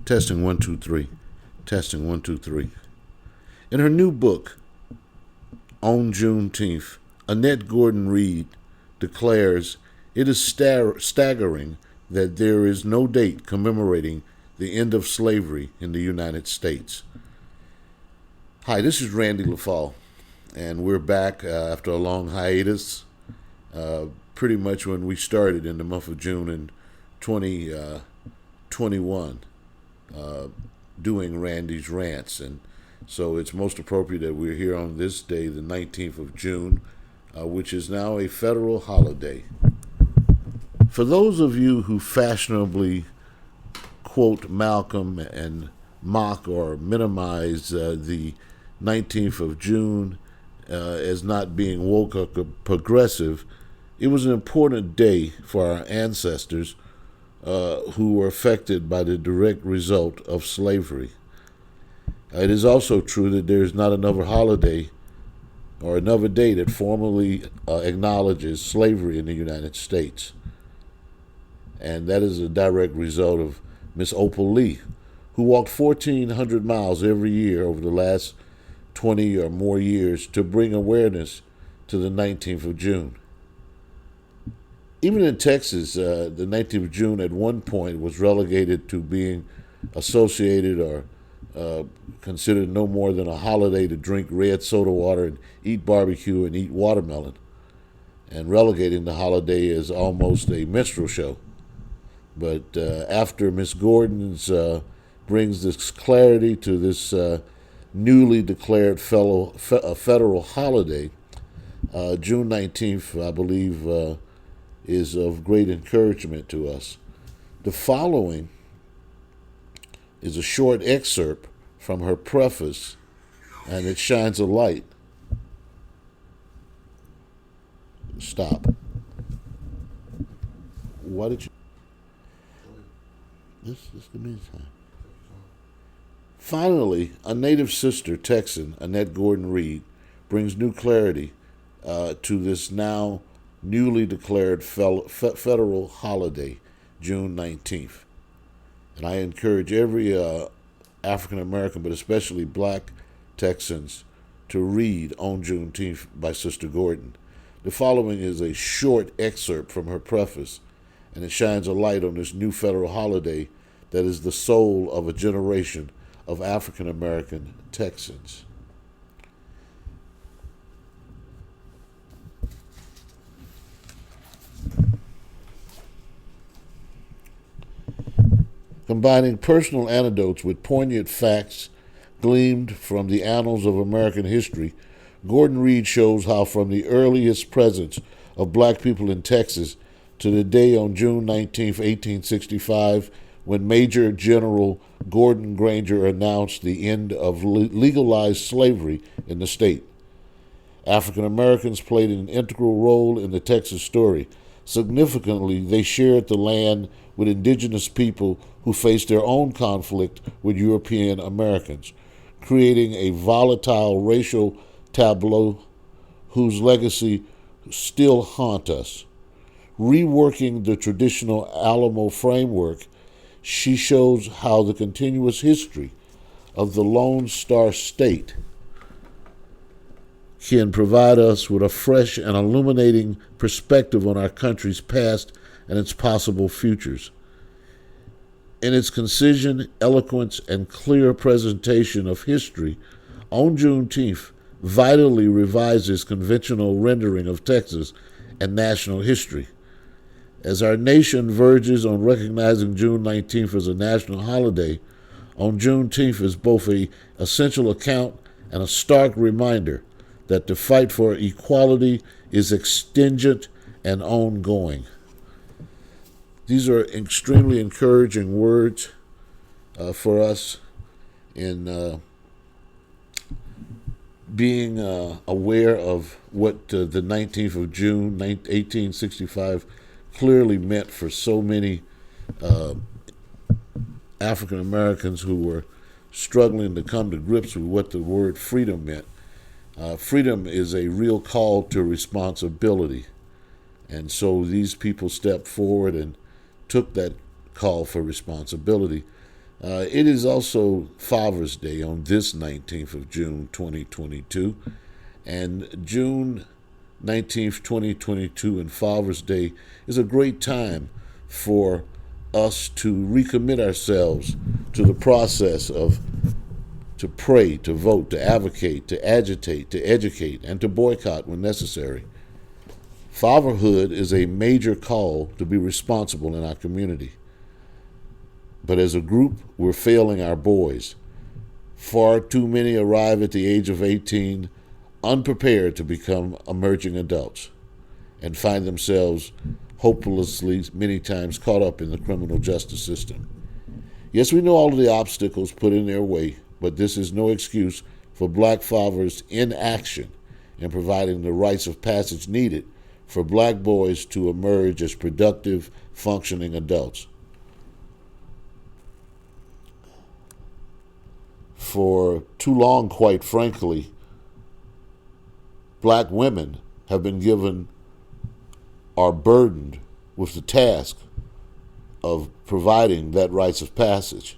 Testing 1 2 3. Testing 1 2 3. In her new book, On Juneteenth, Annette Gordon Reed declares it is staggering that there is no date commemorating the end of slavery in the United States. Hi, this is Randy LaFall, and we're back after a long hiatus, pretty much when we started in the month of June in 2021, doing Randy's Rants. And so it's most appropriate that we're here on this day, the 19th of June, which is now a federal holiday. For those of you who fashionably quote Malcolm and mock or minimize the 19th of June as not being woke or progressive, it was an important day for our ancestors who were affected by the direct result of slavery. It is also true that there is not another holiday or another day that formally acknowledges slavery in the United States. And that is a direct result of Miss Opal Lee, who walked 1,400 miles every year over the last 20 or more years to bring awareness to the 19th of June. Even in Texas, the 19th of June at one point was relegated to being associated or considered no more than a holiday to drink red soda water and eat barbecue and eat watermelon, and relegating the holiday as almost a minstrel show. But after Miss Gordon's brings this clarity to this newly declared federal holiday, June 19th, I believe, is of great encouragement to us. The following is a short excerpt from her preface, and it shines a light. Stop. Why did you... This is the meantime. Finally, a native sister, Texan, Annette Gordon Reed, brings new clarity to this now newly declared federal holiday, June 19th. And I encourage every African American, but especially black Texans, to read On Juneteenth by Sister Gordon. The following is a short excerpt from her preface, and it shines a light on this new federal holiday that is the soul of a generation of African American Texans. Combining personal anecdotes with poignant facts gleaned from the annals of American history, Gordon Reed shows how from the earliest presence of black people in Texas to the day on June 19, 1865, when Major General Gordon Granger announced the end of legalized slavery in the state. African Americans played an integral role in the Texas story. Significantly, they shared the land with indigenous people who faced their own conflict with European Americans, creating a volatile racial tableau whose legacy still haunt us. Reworking the traditional Alamo framework, she shows how the continuous history of the Lone Star State can provide us with a fresh and illuminating perspective on our country's past and its possible futures. In its concision, eloquence, and clear presentation of history, On Juneteenth vitally revises conventional rendering of Texas and national history. As our nation verges on recognizing June 19th as a national holiday, On Juneteenth is both an essential account and a stark reminder that the fight for equality is extingent and ongoing. These are extremely encouraging words for us in being aware of what the 19th of June, 1865 clearly meant for so many African Americans who were struggling to come to grips with what the word freedom meant. Freedom is a real call to responsibility. And so these people stepped forward and took that call for responsibility. It is also Father's Day on this 19th of June, 2022. And June 19th, 2022, and Father's Day is a great time for us to recommit ourselves to the process of to pray, to vote, to advocate, to agitate, to educate, and to boycott when necessary. Fatherhood is a major call to be responsible in our community. But as a group, we're failing our boys. Far too many arrive at the age of 18 unprepared to become emerging adults and find themselves hopelessly many times caught up in the criminal justice system. Yes, we know all of the obstacles put in their way, but this is no excuse for black fathers' inaction in providing the rites of passage needed for black boys to emerge as productive, functioning adults. For too long, quite frankly, black women have been given or burdened with the task of providing that rites of passage.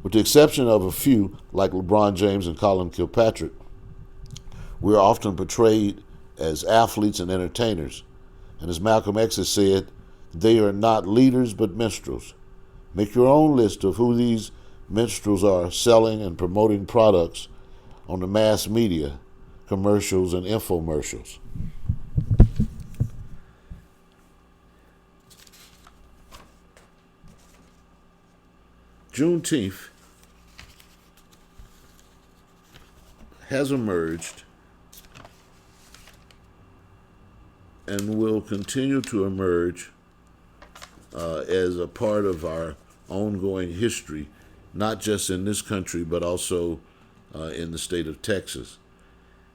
With the exception of a few, like LeBron James and Colin Kilpatrick, we are often portrayed as athletes and entertainers. And as Malcolm X has said, they are not leaders but minstrels. Make your own list of who these minstrels are selling and promoting products on the mass media, commercials, and infomercials. Juneteenth has emerged and will continue to emerge as a part of our ongoing history, not just in this country, but also in the state of Texas.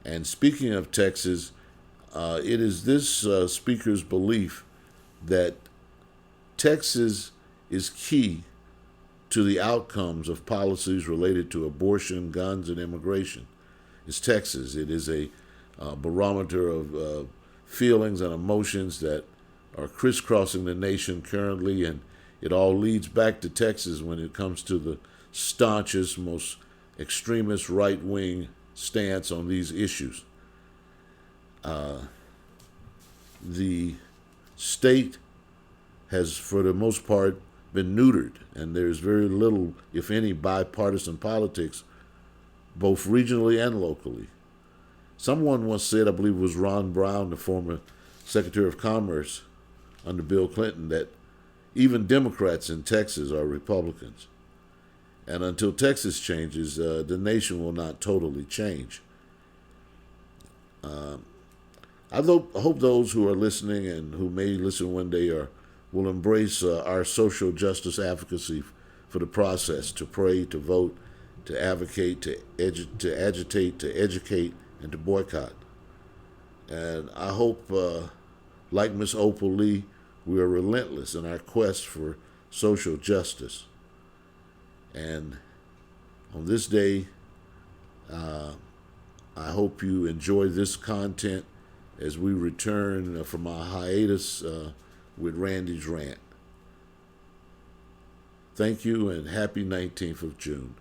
And speaking of Texas, it is this speaker's belief that Texas is key to the outcomes of policies related to abortion, guns, and immigration. It's Texas. It is a barometer of feelings and emotions that are crisscrossing the nation currently, and it all leads back to Texas when it comes to the staunchest, most extremist right-wing stance on these issues. The state has, for the most part, been neutered, and there's very little, if any, bipartisan politics, both regionally and locally. Someone once said, I believe it was Ron Brown, the former Secretary of Commerce under Bill Clinton, that even Democrats in Texas are Republicans. And until Texas changes, the nation will not totally change. I hope those who are listening and who may listen one day will embrace our social justice advocacy for the process to pray, to vote, to advocate, to agitate, to educate, and to boycott. And I hope, like Miss Opal Lee, we are relentless in our quest for social justice. And on this day, I hope you enjoy this content as we return from our hiatus with Randy's Rant. Thank you, and happy 19th of June.